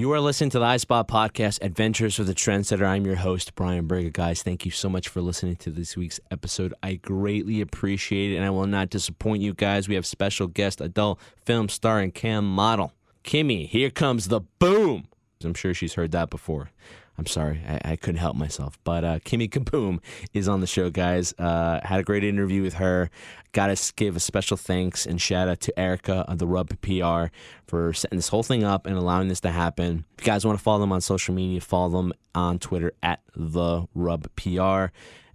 You are listening to the iSpot Podcast, Adventures with the Trendsetter. I'm your host, Brian Berger. Guys, thank you so much for listening to this week's episode. I greatly appreciate it, and I will not disappoint you guys. We have special guest, adult film star and cam model, Kimmie. Here comes the boom. I'm sure she's heard that before. I'm sorry, I couldn't help myself. But Kimmie KaBoom is on the show, guys. Had a great interview with her. Got to give a special thanks and shout out to Erica of the Rub PR for setting this whole thing up and allowing this to happen. If you guys want to follow them on social media, follow them on Twitter at the Rub PR.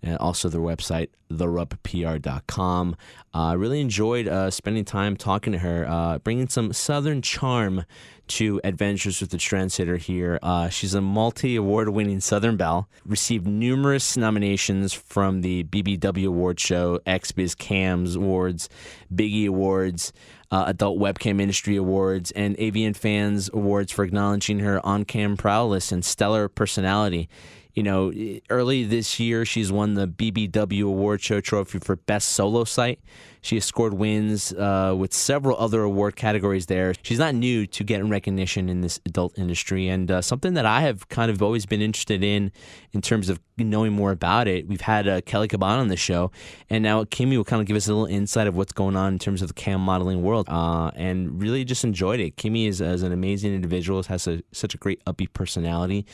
And also their website, therubpr.com. I really enjoyed spending time talking to her, bringing some Southern charm to Adventures with the Trendsetter here. She's a multi-award-winning Southern Belle, received numerous nominations from the BBW Awards Show, XBIZ Cam Awards, Biggie Awards, Adult Webcam Industry Awards, and AVN Fans Awards for acknowledging her on-cam prowess and stellar personality. You know, early this year, she's won the BBW Awards Show trophy for Best Solo Site. She has scored wins with several other award categories there. She's not new to getting recognition in this adult industry, and something that I have kind of always been interested in terms of knowing more about it. We've had Kimmie KaBoom on the show, and now Kimmie will kind of give us a little insight of what's going on in terms of the cam modeling world, and really just enjoyed it. Kimmie is an amazing individual, has such a great upbeat personality,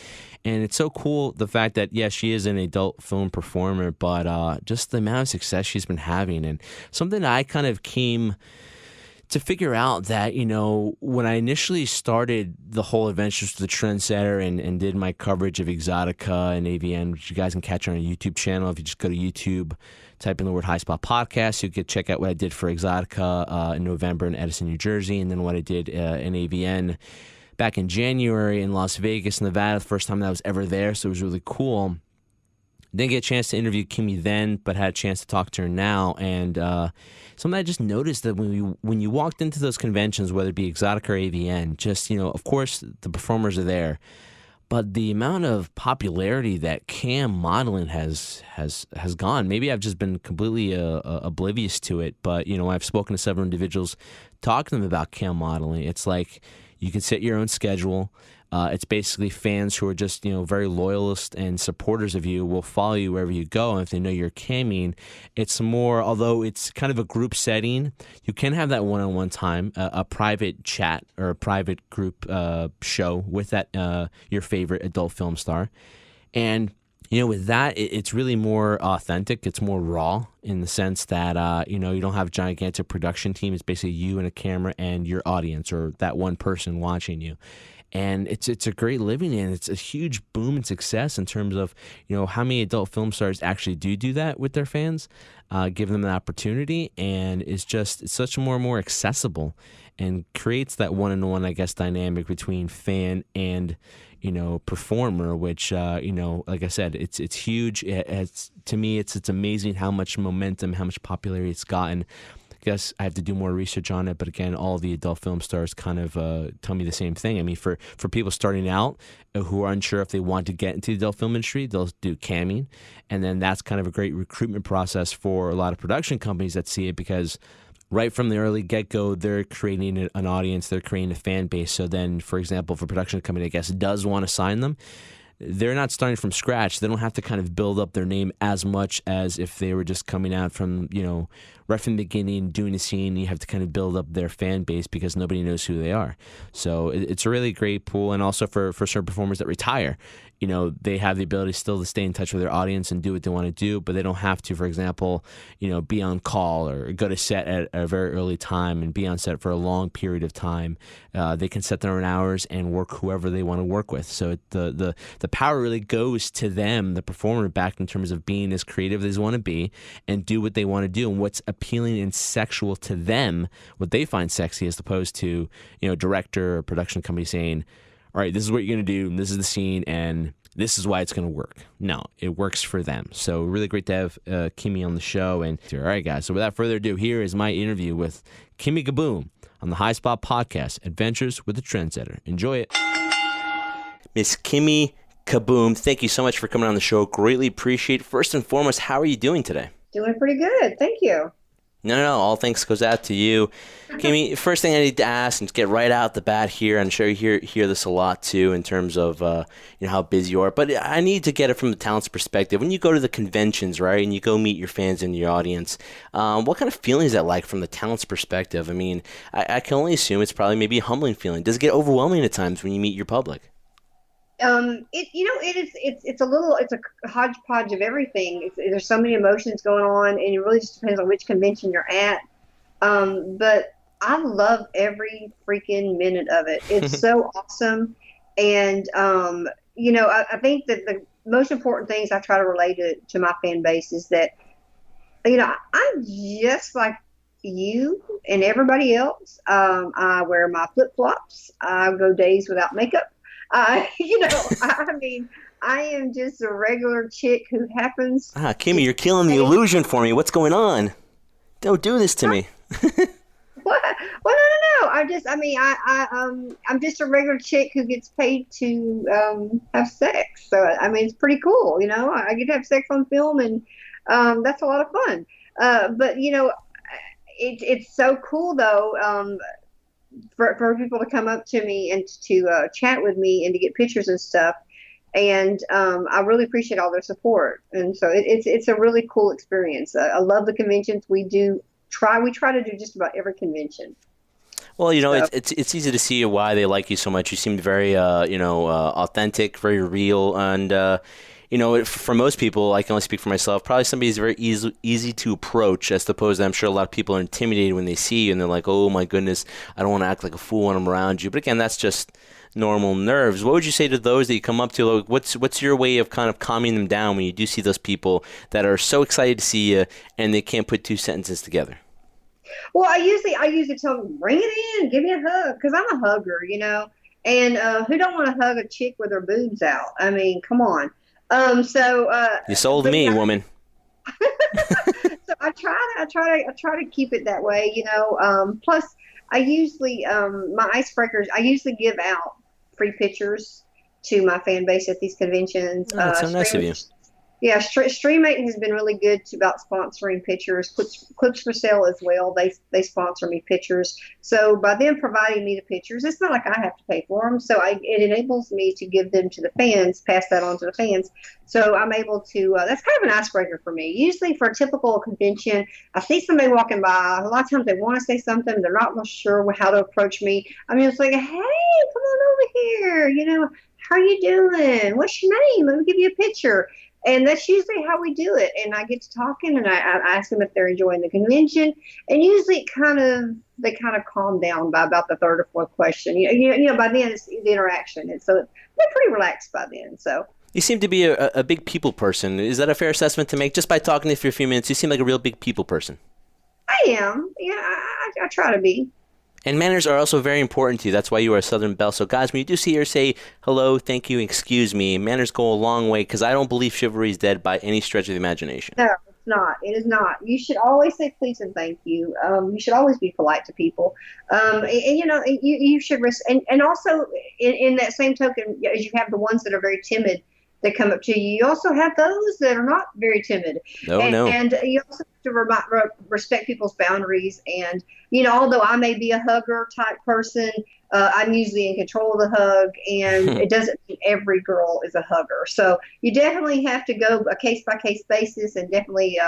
and it's so cool the fact that, yes, she is an adult film performer, but just the amount of success she's been having, and something I kind of came to figure out that, you know, when I initially started the whole Adventures to the Trendsetter and did my coverage of Exotica and AVN, which you guys can catch on our YouTube channel. If you just go to YouTube, type in the word iSpot Podcast, you can check out what I did for Exotica in November in Edison, New Jersey, and then what I did in AVN back in January in Las Vegas, Nevada, the first time that I was ever there, so it was really cool. Didn't get a chance to interview Kimmie then, but had a chance to talk to her now. And something I just noticed that when you walked into those conventions, whether it be Exotica or AVN, just, you know, of course, the performers are there, but the amount of popularity that cam modeling has gone. Maybe I've just been completely oblivious to it, but, you know, I've spoken to several individuals, talking to them about cam modeling. It's like you can set your own schedule. It's basically fans who are just, you know, very loyalist and supporters of you will follow you wherever you go. And if they know you're camming, it's more, although it's kind of a group setting, you can have that one-on-one time, a private chat or a private group show with that your favorite adult film star. And, you know, with that, it's really more authentic. It's more raw in the sense that, you know, you don't have a gigantic production team. It's basically you and a camera and your audience or that one person watching you. And it's a great living in. It's a huge boom and success in terms of, you know, how many adult film stars actually do that with their fans, give them the opportunity, and it's such more and more accessible and creates that one-on-one, I guess, dynamic between fan and, you know, performer, which, you know, like I said, it's huge. To me, it's amazing how much momentum, how much popularity it's gotten. I guess I have to do more research on it, but again, all the adult film stars kind of tell me the same thing. I mean, for people starting out who are unsure if they want to get into the adult film industry, they'll do camming, and then that's kind of a great recruitment process for a lot of production companies that see it, because right from the early get-go, they're creating an audience, they're creating a fan base. So then, for example, if a production company, I guess, does want to sign them, they're not starting from scratch. They don't have to kind of build up their name as much as if they were just coming out from, you know, right from the beginning, doing a scene. You have to kind of build up their fan base because nobody knows who they are. So it's a really great pool. And also for certain performers that retire, you know, they have the ability still to stay in touch with their audience and do what they want to do, but they don't have to, for example, you know, be on call or go to set at a very early time and be on set for a long period of time. They can set their own hours and work whoever they want to work with. So the power really goes to them, the performer, back in terms of being as creative as they want to be and do what they want to do and what's appealing and sexual to them, what they find sexy, as opposed to, you know, director or production company saying, all right, this is what you're going to do, and this is the scene, and this is why it's going to work. No, it works for them. So really great to have Kimmie on the show. And all right, guys, so without further ado, here is my interview with Kimmie KaBoom on the iSpot Podcast, Adventures with the Trendsetter. Enjoy it. Miss Kimmie KaBoom, thank you so much for coming on the show. Greatly appreciate it. First and foremost, how are you doing today? Doing pretty good. Thank you. No. All thanks goes out to you. Kimmie, first thing I need to ask and get right out the bat here, I'm sure you hear this a lot too in terms of how busy you are, but I need to get it from the talent's perspective. When you go to the conventions, right, and you go meet your fans and your audience, what kind of feeling is that like from the talent's perspective? I mean, I can only assume it's probably maybe a humbling feeling. Does it get overwhelming at times when you meet your public? It's a hodgepodge of everything. There's so many emotions going on, and it really just depends on which convention you're at. But I love every freaking minute of it. It's so awesome. And, I think that the most important things I try to relate to my fan base is that, I'm just like you and everybody else. I wear my flip-flops. I go days without makeup. I mean, I am just a regular chick who happens. Kimmie, you're killing the illusion for me. What's going on? Don't do this to me. What? Well, no. I'm just a regular chick who gets paid to have sex. So, I mean, it's pretty cool. I get to have sex on film, and that's a lot of fun. But it's so cool though. For people to come up to me and to chat with me and to get pictures and stuff. And I really appreciate all their support. And so it's a really cool experience. I love the conventions. We try to do just about every convention. Well, it's easy to see why they like you so much. You seem very, authentic, very real, and for most people, I can only speak for myself, probably somebody who's very easy to approach, as opposed to I'm sure a lot of people are intimidated when they see you, and they're like, oh my goodness, I don't want to act like a fool when I'm around you. But again, that's just normal nerves. What would you say to those that you come up to? Like, what's your way of kind of calming them down when you do see those people that are so excited to see you and they can't put two sentences together? Well, I usually tell them, bring it in, give me a hug, because I'm a hugger, and who don't want to hug a chick with her boobs out? I mean, come on. You sold me, woman. So I try to keep it that way, plus I usually my icebreakers, I usually give out free pictures to my fan base at these conventions. Oh, that's so nice of you. Yeah, Streamate has been really good about sponsoring pictures. Clips for Sale as well. They sponsor me pictures. So by them providing me the pictures, it's not like I have to pay for them. So it enables me to give them to the fans, pass that on to the fans. So I'm able to. That's kind of an icebreaker for me. Usually for a typical convention, I see somebody walking by. A lot of times they want to say something, they're not real sure how to approach me. I mean, it's like, hey, come on over here. How are you doing? What's your name? Let me give you a picture. And that's usually how we do it. And I get to talking, and I ask them if they're enjoying the convention. And usually they kind of calm down by about the third or fourth question. By then it's the interaction. And so they're pretty relaxed by then. So you seem to be a big people person. Is that a fair assessment to make? Just by talking to you for a few minutes, you seem like a real big people person. I am. Yeah, I try to be. And manners are also very important to you. That's why you are a Southern Belle. So, guys, when you do see her say hello, thank you, excuse me, manners go a long way, because I don't believe chivalry is dead by any stretch of the imagination. No, it's not. It is not. You should always say please and thank you. You should always be polite to people. You should and also in that same token, as you have the ones that are very timid that come up to you, you also have those that are not very timid. And you also have to respect people's boundaries. And, although I may be a hugger type person, I'm usually in control of the hug, and it doesn't mean every girl is a hugger. So you definitely have to go a case-by-case basis, and definitely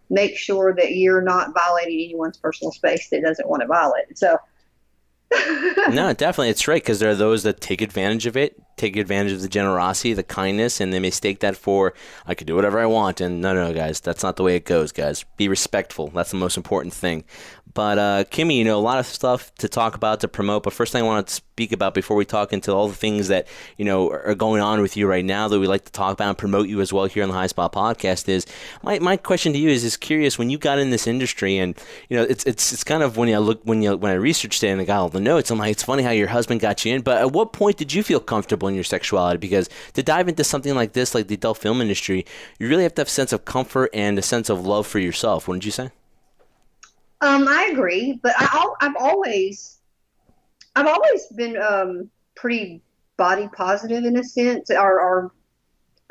make sure that you're not violating anyone's personal space that doesn't want to violate it. So No, definitely. It's right, because there are those that take advantage of it, take advantage of the generosity, the kindness, and they mistake that for, I could do whatever I want. And no, guys, that's not the way it goes, guys. Be respectful. That's the most important thing. But, Kimmie, a lot of stuff to talk about, to promote. But first thing I want to speak about before we talk into all the things that, are going on with you right now that we like to talk about and promote you as well here on the High Spot Podcast is, my question to you is curious, when you got in this industry, and, it's kind of when I researched it and I got all the notes, I'm like, it's funny how your husband got you in. But at what point did you feel comfortable in your sexuality? Because to dive into something like this, like the adult film industry, you really have to have a sense of comfort and a sense of love for yourself, wouldn't you say? I agree, but I've always been pretty body positive in a sense, or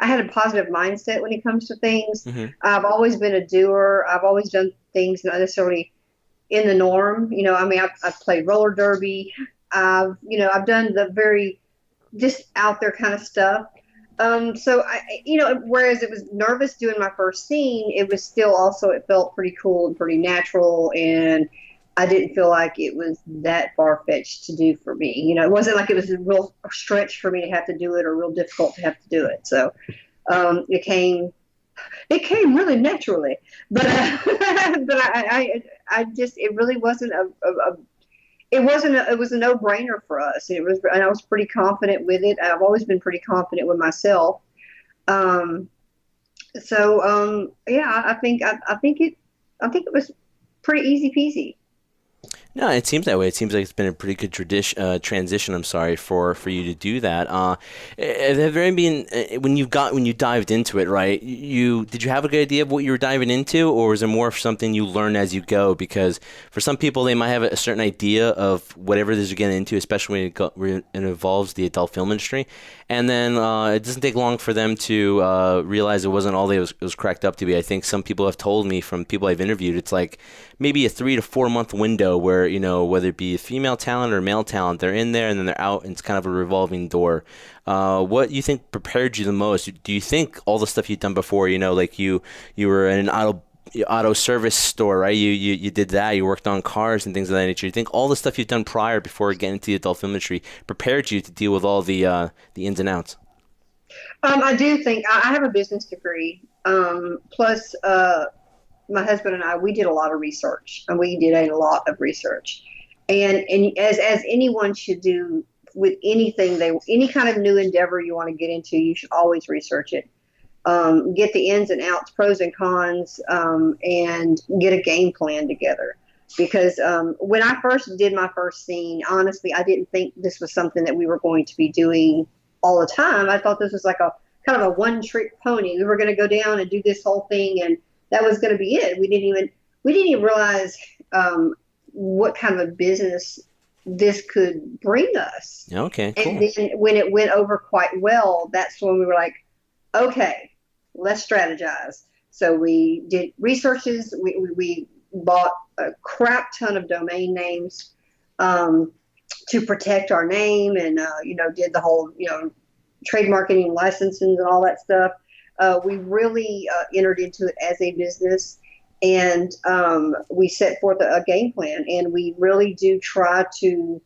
I had a positive mindset when it comes to things. Mm-hmm. I've always been a doer. I've always done things not necessarily in the norm. I mean, I've played roller derby. I've done the very just out there kind of stuff. So whereas it was nervous doing my first scene, it was still also, it felt pretty cool and pretty natural. And I didn't feel like it was that far-fetched to do for me. It wasn't like it was a real stretch for me to have to do it or real difficult to have to do it. So, it came really naturally, but I just, it really wasn't it was a no-brainer for us. And I was pretty confident with it. I've always been pretty confident with myself. Yeah, I think it was pretty easy peasy. No, it seems that way. It seems like it's been a pretty good transition. I'm sorry for you to do that. Have there been when you dived into it, right? Did you have a good idea of what you were diving into, or was it more of something you learn as you go? Because for some people, they might have a certain idea of whatever it is you're getting into, especially when it involves the adult film industry, and then it doesn't take long for them to realize it wasn't all it was cracked up to be. I think some people have told me, from people I've interviewed, it's like maybe a 3 to 4 month window where, whether it be a female talent or male talent, they're in there and then they're out, and it's kind of a revolving door. What do you think prepared you the most? Do you think all the stuff you've done before, like you were in an auto service store, right? You did that. You worked on cars and things of that nature. You think all the stuff you've done prior, before getting into the adult film industry, prepared you to deal with all the ins and outs? I do think I have a business degree. Plus, my husband and I, we did a lot of research, and we did a lot of research. And as anyone should do with anything, any kind of new endeavor you want to get into, you should always research it. Get the ins and outs, pros and cons, and get a game plan together. Because when I first did my first scene, honestly, I didn't think this was something that we were going to be doing all the time. I thought this was like a kind of a one-trick pony. We were going to go down and do this whole thing, and that was going to be it. We didn't even realize what kind of a business this could bring us. Okay, cool. And then when it went over quite well, that's when we were like, okay, let's strategize. So we did researches. We bought a crap ton of domain names to protect our name, and did the whole trademarking and licensing and all that stuff. We really entered into it as a business, and we set forth a game plan, and we really do try to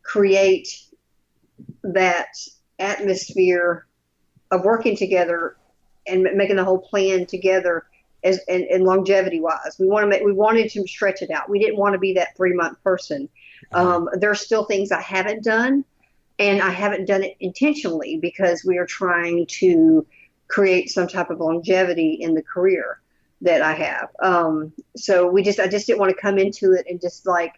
create that atmosphere of working together and making the whole plan together and longevity wise. We wanted to stretch it out. We didn't want to be that 3-month person. There's still things I haven't done, and I haven't done it intentionally because we are trying to create some type of longevity in the career that I have. So I just didn't want to come into it and just like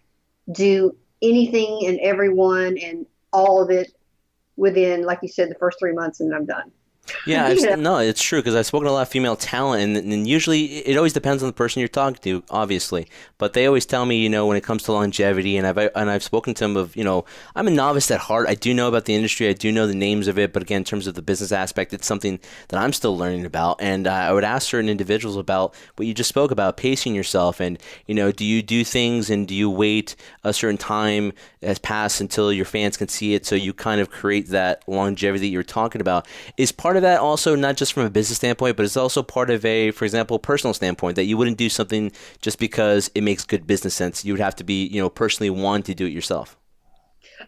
do anything and everyone and all of it within, like you said, the first 3 months, and then I'm done. Yeah, no, it's true, because I've spoken to a lot of female talent, and usually it always depends on the person you're talking to, obviously. But they always tell me, when it comes to longevity, and I've spoken to them of, I'm a novice at heart. I do know about the industry, I do know the names of it, but again, in terms of the business aspect, it's something that I'm still learning about. And I would ask certain individuals about what you just spoke about, pacing yourself, and do you do things, and do you wait a certain time has passed until your fans can see it, so you kind of create that longevity that you're talking about? Is part of that also not just from a business standpoint, but it's also part of a, for example, personal standpoint, that you wouldn't do something just because it makes good business sense? You would have to be, personally want to do it yourself.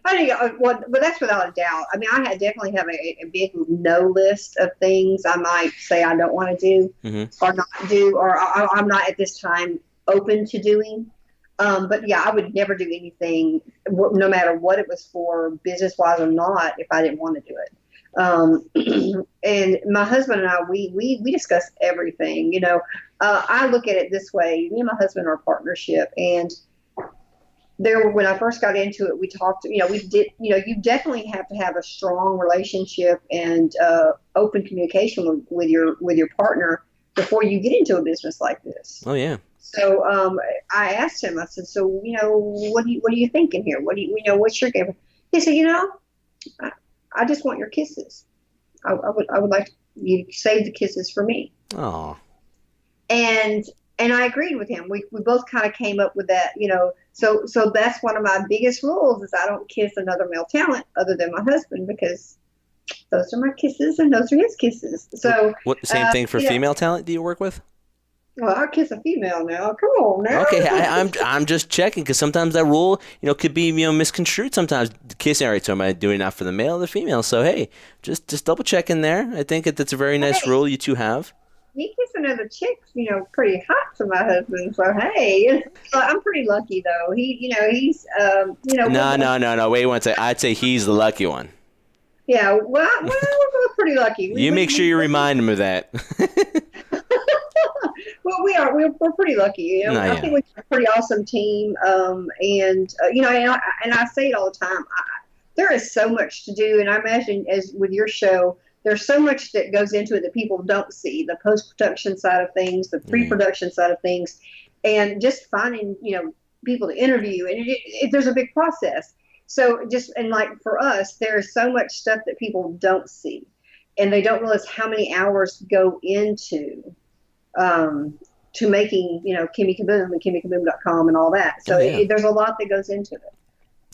I think, but that's without a doubt. I mean, definitely have a big no list of things I might say I don't want to do or not do, or I'm not at this time open to doing. But yeah, I would never do anything, no matter what it was for, business-wise or not, if I didn't want to do it. And my husband and I, we discuss everything. I look at it this way. Me and my husband are a partnership, and when I first got into it, we talked. You definitely have to have a strong relationship and open communication with your partner before you get into a business like this. Oh yeah. So I asked him. I said, "So what are you thinking here? What's your game?" He said, I just want your kisses. I would like you to save the kisses for me." Oh. And And I agreed with him. We both kind of came up with that, so that's one of my biggest rules is I don't kiss another male talent other than my husband, because those are my kisses and those are his kisses. So Same thing for female talent do you work with? Well, I kiss a female now. Come on now. Okay, I'm just checking, because sometimes that rule, could be misconstrued sometimes. Kissing, all right, so am I doing that for the male or the female? So hey, just double check in there. I think that's a very nice rule you two have. He kissing other chicks, pretty hot to my husband. So hey, I'm pretty lucky though. He's No. Wait one second. I'd say he's the lucky one. Yeah, well, we're both pretty lucky. You make sure you remind him of that. Well, we're pretty lucky. I think we have a pretty awesome team. And I say it all the time. There is so much to do, and I imagine as with your show, there's so much that goes into it that people don't see, the post-production side of things, the pre-production side of things, and just finding, people to interview. And there's a big process. So for us, there's so much stuff that people don't see, and they don't realize how many hours go into to making, Kimmie KaBoom and KimmieKaBoom.com and all that. So there's a lot that goes into it.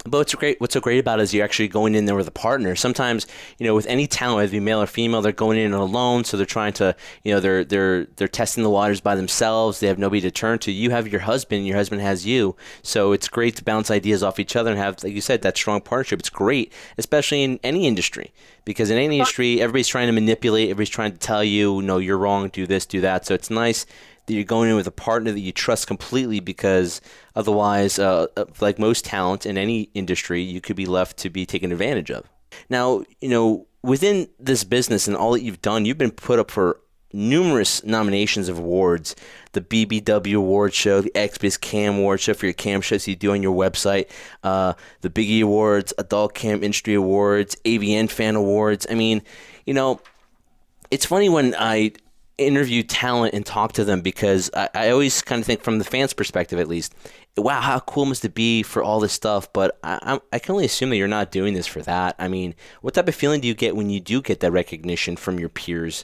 But what's so great about it is you're actually going in there with a partner. Sometimes, with any talent, whether it be male or female, they're going in alone, so they're trying to, they're testing the waters by themselves. They have nobody to turn to. You have your husband, and your husband has you. So it's great to bounce ideas off each other and have, like you said, that strong partnership. It's great, especially in any industry, because in any industry, everybody's trying to manipulate. Everybody's trying to tell you, no, you're wrong, do this, do that. So it's nice that you're going in with a partner that you trust completely, because otherwise, like most talent in any industry, you could be left to be taken advantage of. Now, within this business and all that you've done, you've been put up for numerous nominations of awards: the BBW Awards Show, the XBIZ Cam Awards Show for your cam shows you do on your website, the Biggie Awards, Adult Cam Industry Awards, AVN Fan Awards. I mean, it's funny when I interview talent and talk to them, because I always kind of think, from the fans' perspective at least, wow, how cool must it be for all this stuff? But I can only assume that you're not doing this for that. I mean, what type of feeling do you get when you do get that recognition from your peers?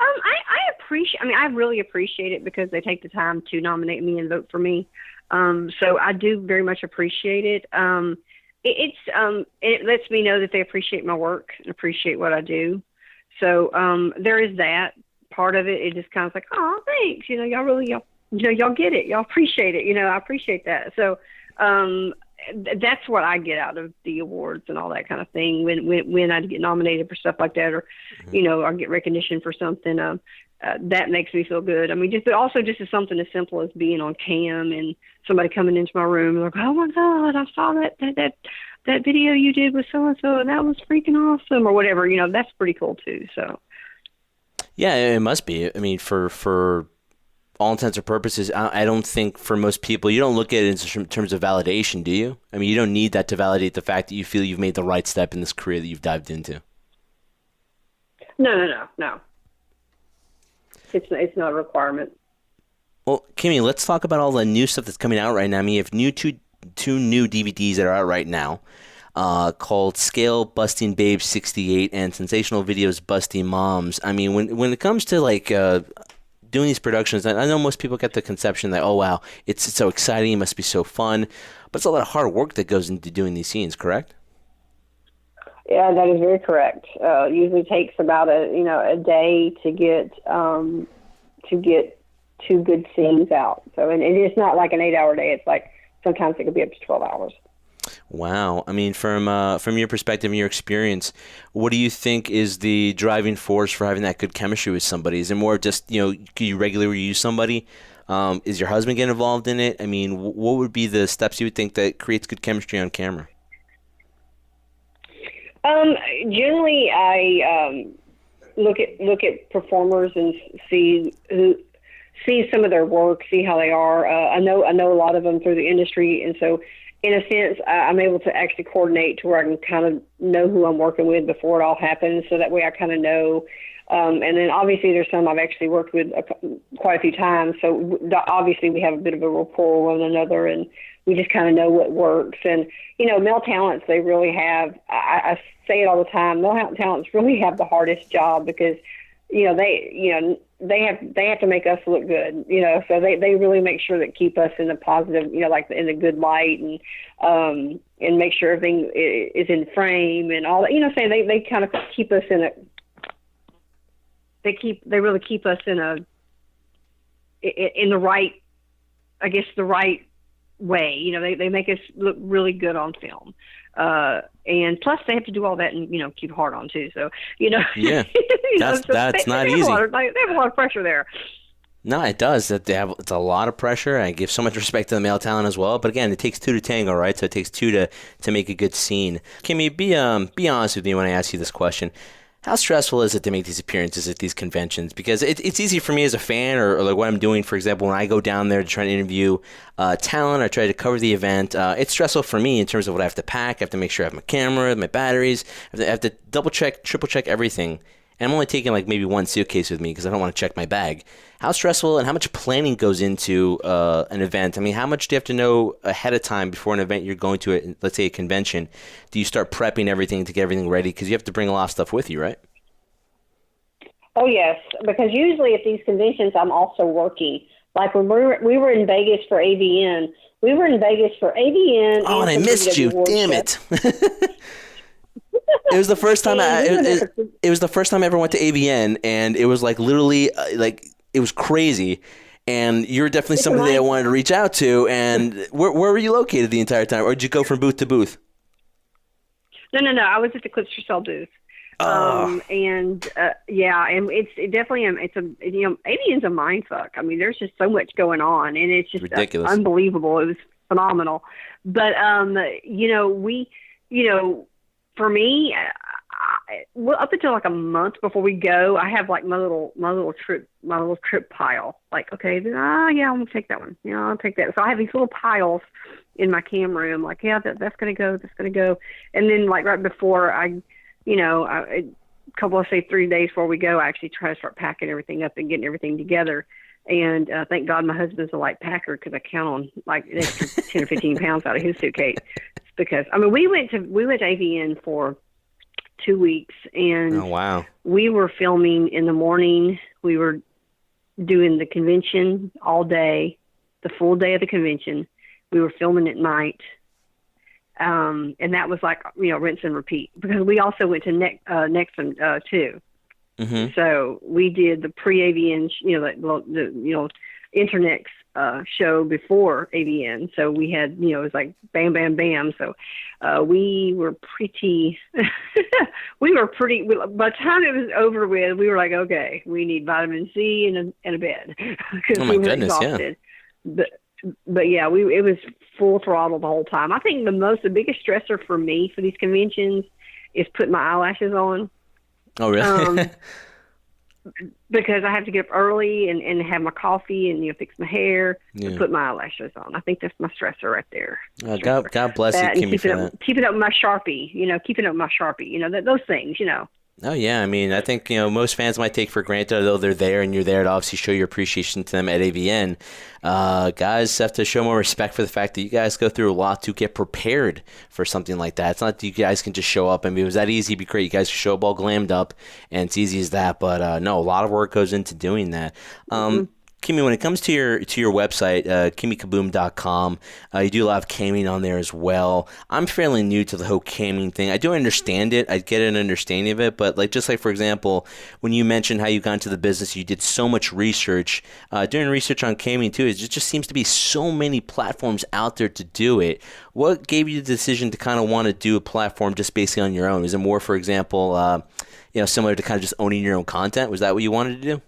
I really appreciate it, because they take the time to nominate me and vote for me. So I do very much appreciate it. It lets me know that they appreciate my work and appreciate what I do. So there is that part of it. It just kind of like, oh, thanks. Y'all get it. Y'all appreciate it. I appreciate that. So that's what I get out of the awards and all that kind of thing. When I get nominated for stuff like that, or I get recognition for something, that makes me feel good. I mean, just as something as simple as being on cam and somebody coming into my room like, oh my God, I saw that video you did with so-and-so, and that was freaking awesome, or whatever, that's pretty cool too. So yeah, it must be. I mean, for all intents and purposes, I don't think for most people, you don't look at it in terms of validation, do you? I mean, you don't need that to validate the fact that you feel you've made the right step in this career that you've dived into. No. It's not a requirement. Well, Kimmie, let's talk about all the new stuff that's coming out right now. I mean, you have two new DVDs that are out right now, called Scale Busting Babes 68 and Sensational Videos Busting Moms. I mean, when it comes to doing these productions, I know most people get the conception that, oh wow, it's so exciting, it must be so fun, but it's a lot of hard work that goes into doing these scenes, correct? Yeah, that is very correct. Usually takes about a day to get 2 good scenes out. So, and it is not like an 8-hour day. It's like sometimes it could be up to 12 hours. Wow. I mean, from your perspective and your experience, what do you think is the driving force for having that good chemistry with somebody? Is it more just, do you regularly use somebody? Is your husband getting involved in it? I mean, what would be the steps you would think that creates good chemistry on camera? Generally, I look at performers and see some of their work, see how they are. I know a lot of them through the industry, and so in a sense, I'm able to actually coordinate to where I can kind of know who I'm working with before it all happens, so that way I kind of know. And then obviously there's some I've actually worked with quite a few times, so obviously we have a bit of a rapport with one another, and we just kind of know what works. And, male talents, they really have, I say it all the time, male talents really have the hardest job, because, they have to make us look good, so they really make sure that keep us in the positive, like in the good light, and make sure everything is in frame and all that, saying they kind of keep us in they really keep us in the right, I guess, the right way. They make us look really good on film. And plus they have to do all that and, keep hard on too. So, yeah, that's not easy. They have a lot of pressure there. No, it does. It's a lot of pressure. I give so much respect to the male talent as well. But again, it takes two to tango, right? So it takes two to make a good scene. Kimmie, be honest with me when I ask you this question. How stressful is it to make these appearances at these conventions? Because it's easy for me as a fan, or like what I'm doing, for example, when I go down there to try to interview talent or try to cover the event. It's stressful for me in terms of what I have to pack. I have to make sure I have my camera, my batteries. I have to double check, triple check everything. And I'm only taking like maybe one suitcase with me because I don't want to check my bag. How stressful and how much planning goes into an event? I mean, how much do you have to know ahead of time before an event you're going to, let's say a convention? Do you start prepping everything to get everything ready? Because you have to bring a lot of stuff with you, right? Oh, yes, because usually at these conventions I'm also working. Like when we were in Vegas for AVN. We were in Vegas for AVN. Oh, and I missed you. Damn it. It was the first time it was the first time I ever went to AVN, and it was like literally like it was crazy. And you're definitely somebody that I wanted to reach out to. And where were you located the entire time, or did you go from booth to booth? No. I was at the Clips for Sale booth. And it's definitely AVN's a mind fuck. I mean, there's just so much going on, and it's just ridiculous, unbelievable. It was phenomenal. But for me, up until like a month before we go, I have like my little trip pile. Like, okay, I'm gonna take that one. I'll take that. So I have these little piles in my camera room. Like, that's gonna go. That's gonna go. And then like right before a couple of 3 days before we go, I actually try to start packing everything up and getting everything together. And thank God my husband's a light packer, because I count on like an extra 10 or 15 pounds out of his suitcase. Because we went to AVN for 2 weeks, and oh wow, we were filming in the morning. We were doing the convention all day, the full day of the convention. We were filming at night, and that was like rinse and repeat, because we also went to Nexon too. Mm-hmm. So we did the pre-AVN, the Internex show before AVN. So we had, it was like bam, bam, bam. So we were pretty, by the time it was over with, we were like, okay, we need vitamin C and a bed. Oh my goodness, exhausted. Yeah. But yeah, it was full throttle the whole time. I think the biggest stressor for me for these conventions is putting my eyelashes on. Oh, really? Because I have to get up early and have my coffee and fix my hair and put my eyelashes on. I think that's my stressor right there. God bless you, Kimmie, for that. Keeping up with my Sharpie, those things. Oh, yeah. I mean, I think, most fans might take for granted, although they're there and you're there to obviously show your appreciation to them at AVN. Guys have to show more respect for the fact that you guys go through a lot to get prepared for something like that. It's not that you guys can just show up. I mean, if it was that easy, it'd be great. You guys show up all glammed up, and it's easy as that. But no, a lot of work goes into doing that. Kimmie, when it comes to your website, KimmieKaBoom.com, you do a lot of camming on there as well. I'm fairly new to the whole camming thing. I do understand it. I get an understanding of it. But just like, for example, when you mentioned how you got into the business, you did so much research. Doing research on camming, too, it just seems to be so many platforms out there to do it. What gave you the decision to kind of want to do a platform just basically on your own? Is it more, for example, similar to kind of just owning your own content? Was that what you wanted to do?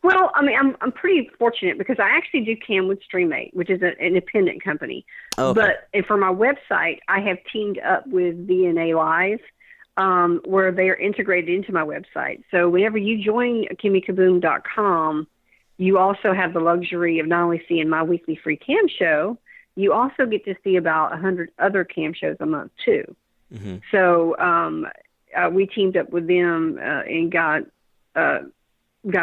Well, I mean, I'm pretty fortunate because I actually do cam with StreamMate, which is an independent company. Oh, okay. But for my website, I have teamed up with VNA Live, where they are integrated into my website. So whenever you join KimmieKaBoom.com, you also have the luxury of not only seeing my weekly free cam show, you also get to see about 100 other cam shows a month too. Mm-hmm. So we teamed up with them and got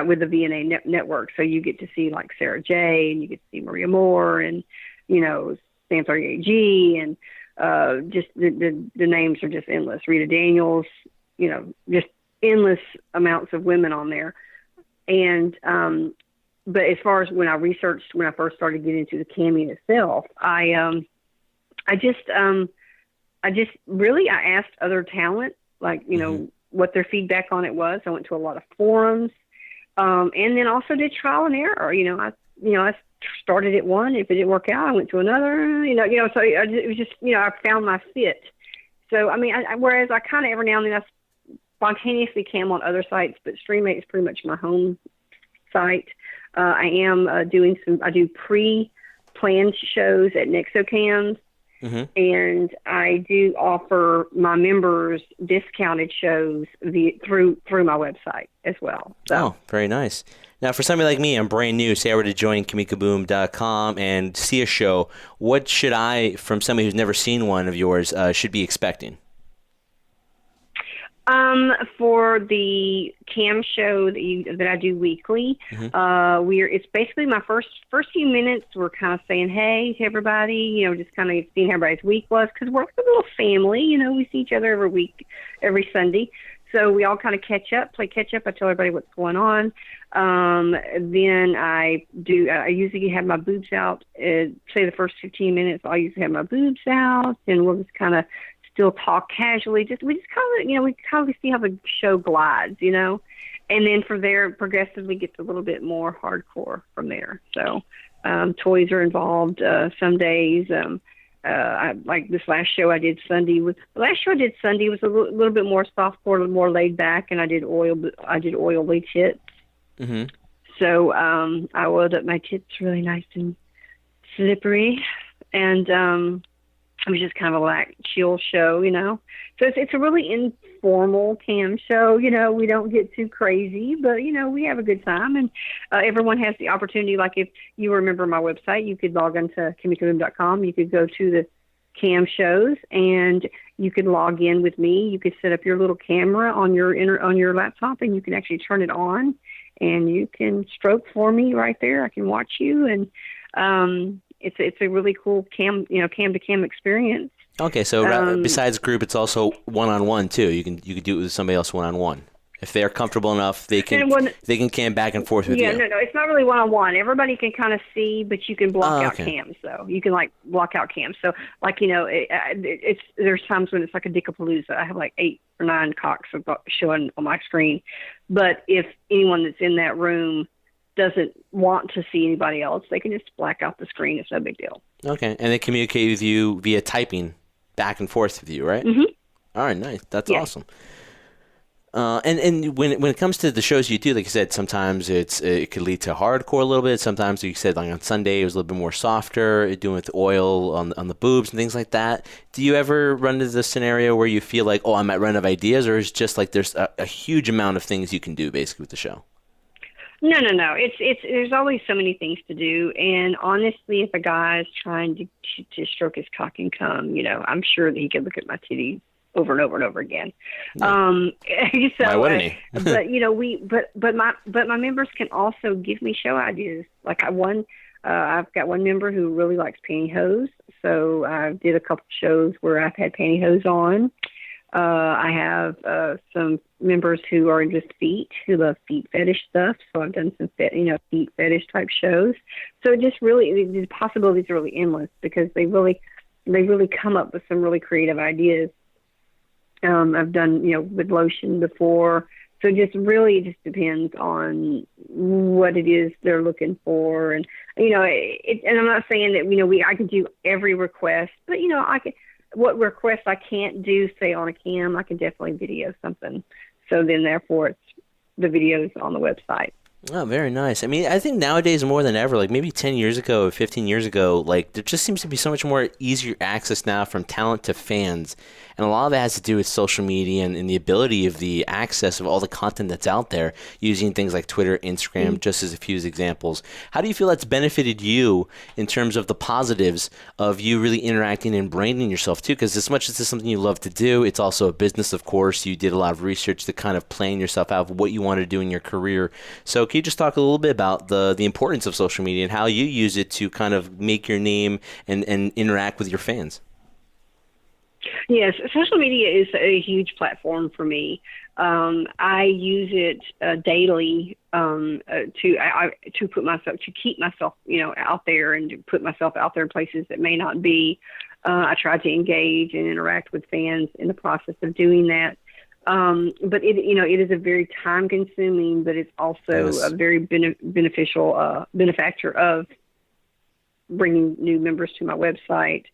with the VNA network. So you get to see like Sarah J, and you get to see Maria Moore, and, Sam 38G, and just the names are just endless. Rita Daniels, just endless amounts of women on there. And but as far as when I first started getting into the camming itself, I asked other talent, like, you know, what their feedback on it was. I went to a lot of forums, and then also did trial and error. I started at one. If it didn't work out, I went to another. So it was just, I found my fit. So I mean, whereas I kind of every now and then I spontaneously cam on other sites, but StreamMate is pretty much my home site. I am I do pre-planned shows at NexoCams. And I do offer my members discounted shows through my website as well. So. Oh, very nice. Now, for somebody like me, I'm brand new. Say I were to join KimmieKaBoom.com and see a show. What should I, from somebody who's never seen one of yours, should be expecting? For the cam show that I do weekly, it's basically my first few minutes. We're kind of saying hey to everybody, just kind of seeing how everybody's week was, because we're like a little family. We see each other every week, every Sunday. So we all kind of play catch up. I tell everybody what's going on. Then I usually have my boobs out. Say the first 15 minutes, I'll usually have my boobs out, and we'll just kind of still talk casually. We kind of see how the show glides, and then from there, it progressively gets a little bit more hardcore from there. So, toys are involved, some days. Like this last show I did Sunday was a little bit more softcore, a little more laid back, and I did oily tits. So, I oiled up my tits really nice and slippery, and, it was just kind of a chill show, So it's a really informal cam show, we don't get too crazy, but, we have a good time. And everyone has the opportunity, like if you remember my website, you could log on to KimmieKaBoom.com. You could go to the cam shows and you could log in with me. You could set up your little camera on your laptop, and you can actually turn it on, and you can stroke for me right there. I can watch you, and it's a really cool cam to cam experience. Okay, so besides group, it's also one-on-one too. You can do it with somebody else one-on-one. If they're comfortable enough, they can cam back and forth with you. Yeah, no, it's not really one-on-one. Everybody can kind of see, but you can block out cams. So you can block out cams. So there's times when it's like a dickapalooza. I have like 8 or 9 cocks showing on my screen. But if anyone that's in that room doesn't want to see anybody else, they can just black out the screen. It's no big deal. Okay, and they communicate with you via typing back and forth with you, right? All right, nice. That's awesome. And when it comes to the shows you do, like you said, sometimes it could lead to hardcore a little bit. Sometimes, like you said, like on Sunday, it was a little bit more softer, doing with oil on the boobs and things like that. Do you ever run into the scenario where you feel like, I might run out of ideas, or is it just like there's a huge amount of things you can do basically with the show? No. It's there's always so many things to do, and honestly, if a guy is trying to stroke his cock and cum, I'm sure that he could look at my titties over and over and over again. Yeah. So, why wouldn't he? but my members can also give me show ideas. Like I've got one member who really likes pantyhose, so I did a couple shows where I've had pantyhose on. I have some members who are into feet, who love feet fetish stuff. So I've done some feet fetish type shows. So it just really, the possibilities are really endless, because they really come up with some really creative ideas. I've done with lotion before. So it just depends on what it is they're looking for, and and I'm not saying that I can do every request, but I can. What requests I can't do, say, on a cam, I can definitely video something. So then, therefore, it's the videos on the website. Oh, very nice. I mean, I think nowadays more than ever, like maybe 10 years ago, 15 years ago, like there just seems to be so much more easier access now from talent to fans. And a lot of that has to do with social media and the ability of the access of all the content that's out there, using things like Twitter, Instagram, just as a few examples. How do you feel that's benefited you in terms of the positives of you really interacting and branding yourself too? Because as much as it's something you love to do, it's also a business, of course. You did a lot of research to kind of plan yourself out of what you want to do in your career. So can you just talk a little bit about the importance of social media and how you use it to kind of make your name and interact with your fans? Yes, social media is a huge platform for me. I use it daily to put myself, to keep myself, out there, and to put myself out there in places that may not be. I try to engage and interact with fans in the process of doing that. But it is a very time consuming, but it's also Yes. a very beneficial benefactor of bringing new members to my website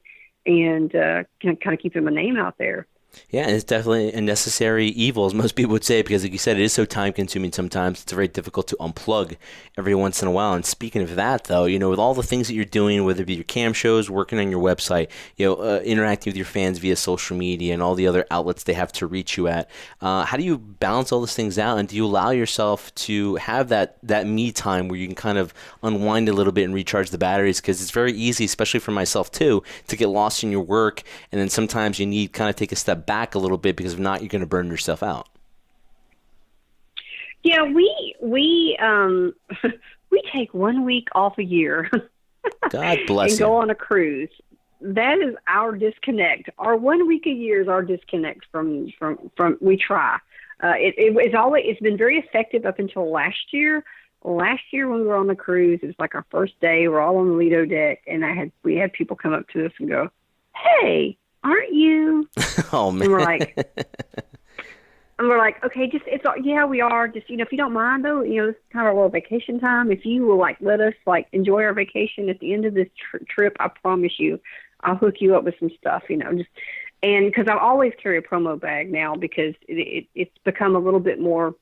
and kind of keeping my name out there. Yeah, and it's definitely a necessary evil, as most people would say, because like you said, it is so time consuming sometimes. It's very difficult to unplug every once in a while. And speaking of that, though, with all the things that you're doing, whether it be your cam shows, working on your website, interacting with your fans via social media and all the other outlets they have to reach you at, how do you balance all those things out? And do you allow yourself to have that me time where you can kind of unwind a little bit and recharge the batteries? Because it's very easy, especially for myself too, to get lost in your work. And then sometimes you need kind of take a step back a little bit, because if not, you're going to burn yourself out. Yeah, we we take 1 week off a year. God bless and you. go on a cruise. That is our disconnect. Our 1 week a year is our disconnect from we try. It's been very effective up until last year. Last year when we were on the cruise, it was like our first day. We're all on the Lido deck, and we had people come up to us and go, "Hey, aren't you?" Oh man. And we're like, okay, yeah, we are. Just, if you don't mind though, this is kind of a little vacation time. If you will let us enjoy our vacation at the end of this trip, I promise you, I'll hook you up with some stuff, and because I always carry a promo bag now, because it's become a little bit more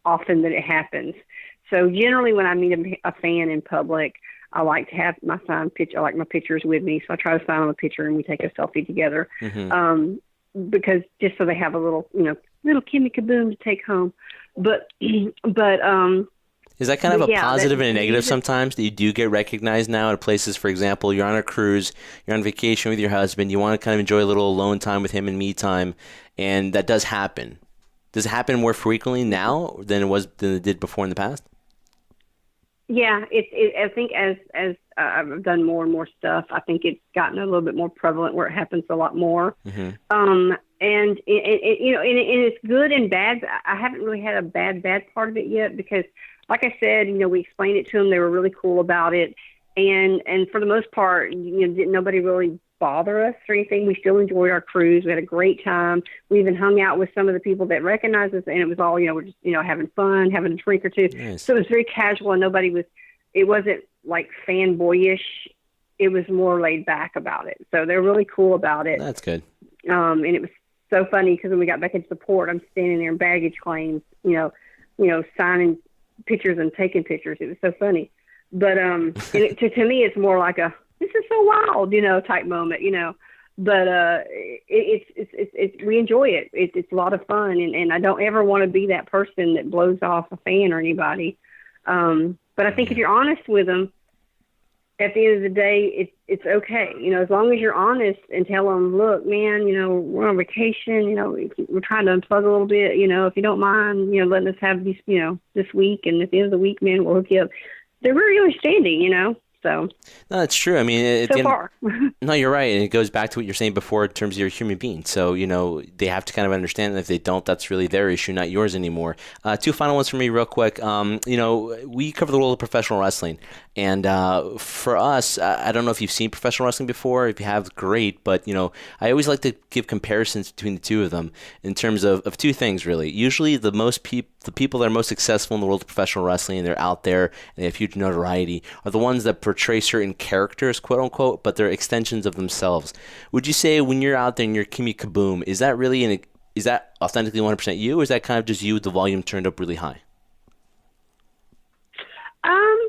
often than it happens. So generally when I meet a fan in public, I like to have my signed picture. I like my pictures with me, so I try to sign on a picture and we take a selfie together. Mm-hmm. Because just so they have a little Kimmie KaBoom to take home. But is that kind of a positive and a negative sometimes, that you do get recognized now at places? For example, you're on a cruise, you're on vacation with your husband, you want to kind of enjoy a little alone time with him and me time, and that does happen. Does it happen more frequently now than it did before in the past? Yeah, I think as I've done more and more stuff, I think it's gotten a little bit more prevalent where it happens a lot more. Mm-hmm. And it's good and bad. I haven't really had a bad part of it yet, because, like I said, we explained it to them. They were really cool about it, and for the most part, didn't nobody really bother us or anything. We still enjoyed our cruise. We had a great time. We even hung out with some of the people that recognized us, and it was all, we're just, having fun, having a drink or two. Nice. So it was very casual, and it wasn't like fanboyish. It was more laid back about it. So they're really cool about it. That's good. And it was so funny, because when we got back into the port, I'm standing there in baggage claims, signing pictures and taking pictures. It was so funny. But to me, it's more like a, this is so wild, type moment, But it's we enjoy it. It's a lot of fun, and I don't ever want to be that person that blows off a fan or anybody. But I think if you're honest with them, at the end of the day, it's okay. As long as you're honest and tell them, look, man, we're on vacation. We're trying to unplug a little bit. If you don't mind, letting us have these, this week, and at the end of the week, man, we'll hook you up. They're very understanding, So no, that's true. I mean, so far. No, you're right, and it goes back to what you're saying before in terms of you're a human being. So they have to kind of understand that if they don't, that's really their issue, not yours anymore. Two final ones for me, real quick. We cover the world of professional wrestling, and for us, I don't know if you've seen professional wrestling before. If you have, great. But I always like to give comparisons between the two of them in terms of two things, really. Usually, the people that are most successful in the world of professional wrestling, and they're out there and they have huge notoriety, are the ones that portray certain characters, quote unquote, but they're extensions of themselves. Would you say when you're out there and you're Kimmie KaBoom, is that authentically 100% you, or is that kind of just you with the volume turned up really high? I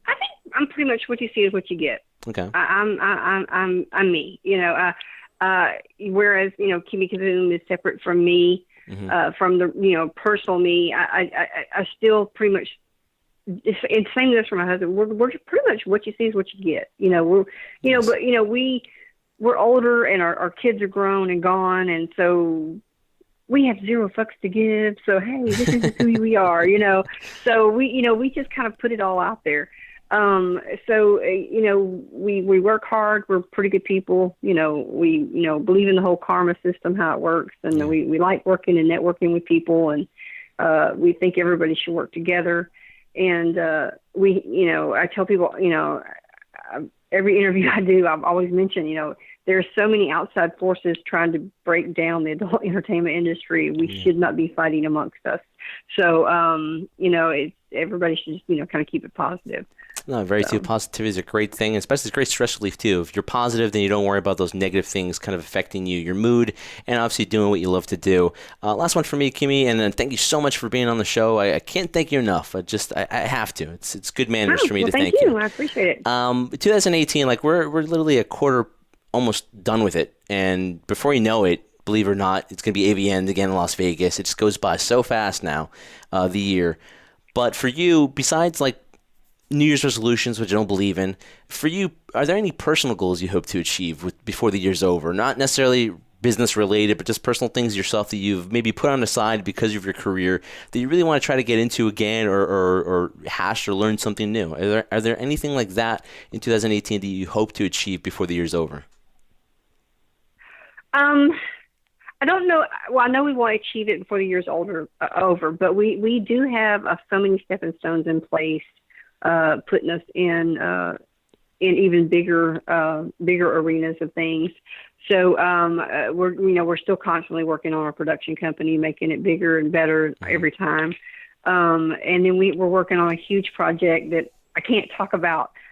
think I'm pretty much what you see is what you get. Okay. I'm me. Whereas Kimmie KaBoom is separate from me. Mm-hmm. From the personal me. I still pretty much. It's same goes for my husband. We're pretty much what you see is what you get. Yes. But we're older, and our kids are grown and gone, and so we have zero fucks to give. So hey, this is who we are. So we just kind of put it all out there. We work hard. We're pretty good people. We believe in the whole karma system, how it works, and we like working and networking with people, and we think everybody should work together. And I tell people, every interview I do, I've always mentioned, there are so many outside forces trying to break down the adult entertainment industry. We should not be fighting amongst us. So, everybody should just, kind of keep it positive. No, very true. Positivity is a great thing, especially it's great stress relief too. If you're positive, then you don't worry about those negative things kind of affecting you, your mood, and obviously doing what you love to do. Last one for me, Kimmie, and then thank you so much for being on the show. I can't thank you enough. I have to. It's good manners for me to thank you. I appreciate it. 2018, we're literally a quarter almost done with it, and before you know it, believe it or not, it's going to be AVN again in Las Vegas. It just goes by so fast now, the year. But for you, besides New Year's resolutions, which I don't believe in, for you, are there any personal goals you hope to achieve before the year's over? Not necessarily business related, but just personal things yourself that you've maybe put on the side because of your career that you really want to try to get into again, or hash or learn something new. Are there anything like that in 2018 that you hope to achieve before the year's over? I don't know. Well, I know we want to achieve it before the year's over, but we do have so many stepping stones in place, putting us in even bigger arenas of things. So we're still constantly working on our production company, making it bigger and better every time. And then we're working on a huge project that I can't talk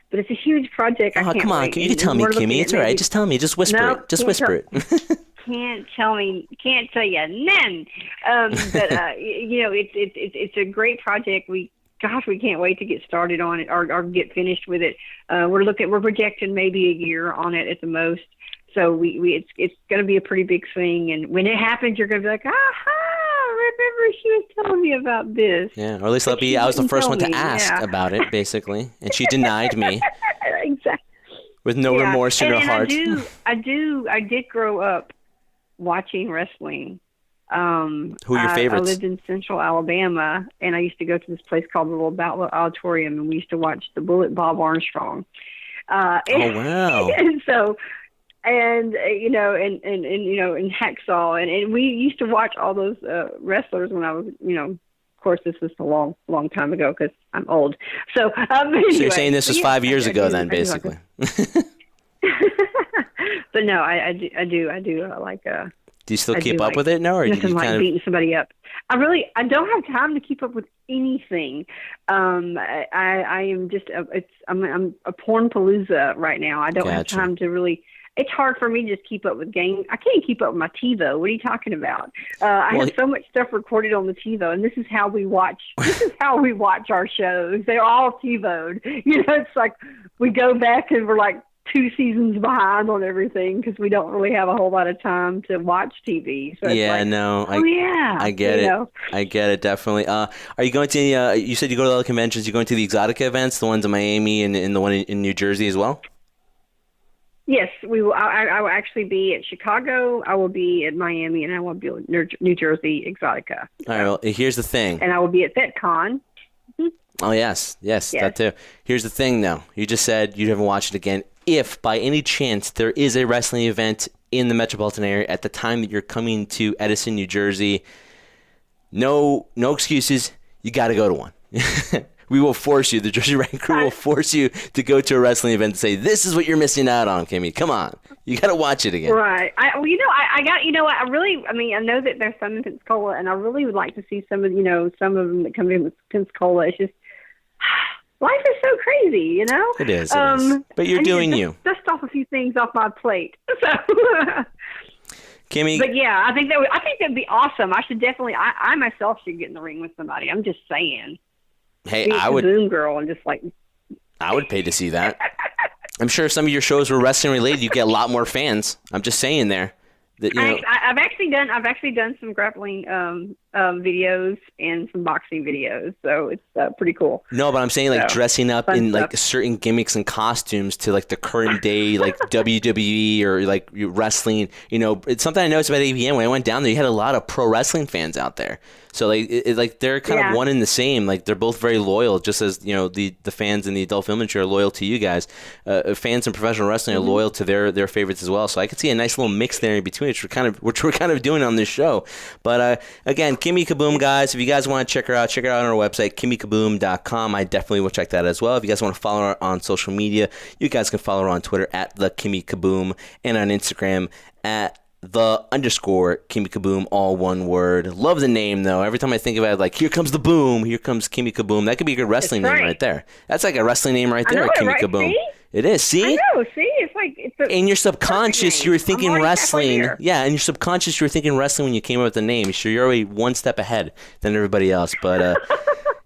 but it's a huge project. Oh, come on. You can tell me, Kimmie. It's all right. Just tell me. Just whisper it. Just whisper it. Can't tell you none. But it's a great project. We can't wait to get started on it or get finished with it. We're projecting maybe a year on it at the most. So it's going to be a pretty big thing. And when it happens, you're going to be like, remember she was telling me about this. Yeah, or at least I was the first one to ask about it, basically, and she denied me. Exactly. With no remorse in her heart. I did grow up watching wrestling. Who are your favorites? I lived in Central Alabama, and I used to go to this place called the Little Battle Auditorium, and we used to watch the Bullet Bob Armstrong. Oh wow! And so, and Hacksaw, and we used to watch all those wrestlers when I was, of course, this was a long, long time ago because I'm old. So, anyway, so you're saying this was 5 years ago, then, basically. But no, I do like. Do you still keep up with it now, or do you kind of beating somebody up? I don't have time to keep up with anything. I am just I'm a porn palooza right now. I don't have time to really. It's hard for me to just keep up with games. I can't keep up with my TiVo. What are you talking about? I have so much stuff recorded on the TiVo, and this is how we watch. This is how we watch our shows. They're all TiVo'd. It's like we go back and we're like 2 seasons behind on everything because we don't really have a whole lot of time to watch TV. So I get it. I get it, definitely. Are you going to, you said you go to all the conventions, you're going to the Exotica events, the ones in Miami and the one in New Jersey as well? Yes, we will. I will actually be at Chicago, I will be at Miami, and I will be at New Jersey Exotica. All right, well, here's the thing. And I will be at FetCon. Oh, yes, that too. Here's the thing, though. You just said you haven't watched it again. If, by any chance, there is a wrestling event in the metropolitan area at the time that you're coming to Edison, New Jersey, no excuses. You got to go to one. We will force you. The Jersey Rant crew will force you to go to a wrestling event and say, this is what you're missing out on, Kimmie. Come on. You got to watch it again. Right. I know that there's some in Pensacola, and I really would like to see some of them that come in with Pensacola. It's just, life is so crazy, It is. But you're doing you. Dust off a few things off my plate. So, Kimmie. But yeah, I think that'd be awesome. I should definitely. I myself should get in the ring with somebody. I'm just saying. Hey, I would. Boom girl, and just like. I would pay to see that. I'm sure if some of your shows were wrestling related, you get a lot more fans. I'm just saying there. That, I've actually done some grappling videos and some boxing videos. So it's pretty cool. No, but I'm saying like dressing up in stuff. like certain gimmicks and costumes to like the current day, like WWE or like wrestling. You know, it's something I noticed about AVN when I went down there. You had a lot of pro wrestling fans out there. So like like they're kind of one and the same. Like they're both very loyal, just as you know the fans in the adult film industry are loyal to you guys. Fans in professional wrestling are loyal to their favorites as well. So I could see a nice little mix there in between, which we're kind of doing on this show. But again, Kimmie KaBoom, guys. If you guys want to check her out on our website, KimmieKaBoom.com. I definitely will check that as well. If you guys want to follow her on social media, you guys can follow her on Twitter at the Kimmie KaBoom and on Instagram at _Kimmie KaBoom, all one word. Love the name though. Every time I think about it, like here comes the boom, here comes Kimmie KaBoom. That could be a good wrestling name right there. That's like a wrestling name right there, Kimmie KaBoom. See? It is. See? I know. See, it's like in your subconscious, you were thinking wrestling. Yeah, in your subconscious, you were thinking wrestling when you came up with the name. So you're already one step ahead than everybody else. But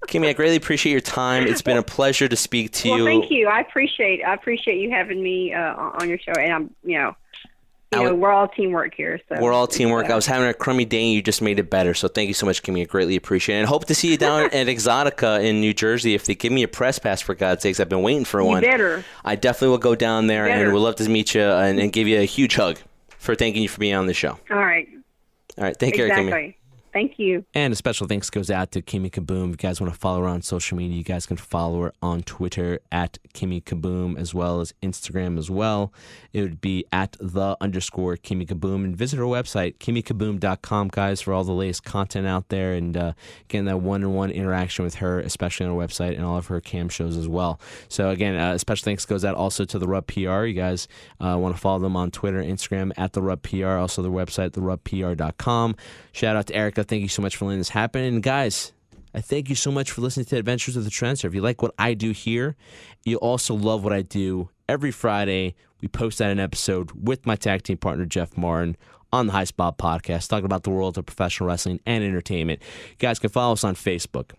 Kimmie, I greatly appreciate your time. It's been a pleasure to speak to you. Thank you. I appreciate you having me on your show, and I'm we're all teamwork here. So we're all teamwork. I was having a crummy day, and you just made it better. So thank you so much, Kimmie. I greatly appreciate it. And hope to see you down at Exotica in New Jersey. If they give me a press pass, for God's sakes, I've been waiting for one. You better. I definitely will go down there, and we'd love to meet you and give you a huge hug for thanking you for being on the show. All right. All right. Take care, Kimmie. Thank you. And a special thanks goes out to Kimmie KaBoom. If you guys want to follow her on social media, you guys can follow her on Twitter at Kimmie KaBoom, as well as Instagram as well. It would be at _Kimmie KaBoom. And visit her website, KimmieKaBoom.com, guys, for all the latest content out there. And again, that one-on-one interaction with her, especially on her website and all of her cam shows as well. So again, special thanks goes out also to the Rub PR. You guys want to follow them on Twitter, Instagram at the Rub PR, also their website, therubpr.com. Shout out to Erica. Thank you so much for letting this happen. And guys, I thank you so much for listening to Adventures of the Trendsetter. If you like what I do here, you also love what I do. Every Friday, we post out an episode with my tag team partner, Jeff Martin, on the High Spot Podcast, talking about the world of professional wrestling and entertainment. You guys can follow us on Facebook.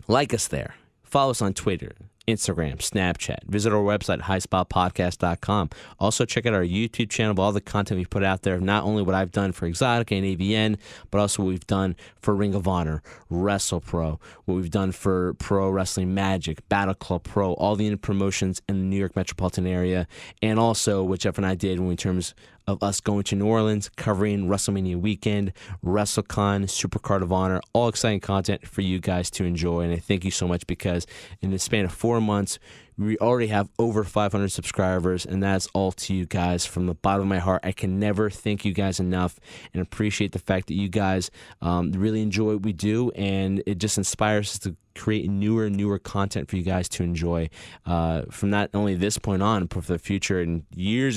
Like us there. Follow us on Twitter, Instagram, Snapchat. Visit our website, highspotpodcast.com. Also, check out our YouTube channel, all the content we put out there, not only what I've done for Exotica and AVN, but also what we've done for Ring of Honor, WrestlePro, what we've done for Pro Wrestling Magic, Battle Club Pro, all the promotions in the New York metropolitan area, and also what Jeff and I did in terms of us going to New Orleans, covering WrestleMania weekend, WrestleCon, Supercard of Honor, all exciting content for you guys to enjoy. And I thank you so much because in the span of 4 months, we already have over 500 subscribers, and that's all to you guys. From the bottom of my heart, I can never thank you guys enough and appreciate the fact that you guys really enjoy what we do, and it just inspires us to create newer and newer content for you guys to enjoy from not only this point on, but for the future and years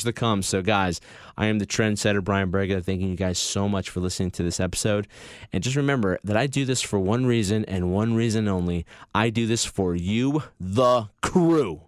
to come. So guys, I am the Trendsetter, Brian Brega, thanking you guys so much for listening to this episode. And just remember that I do this for one reason and one reason only. I do this for you, the crew.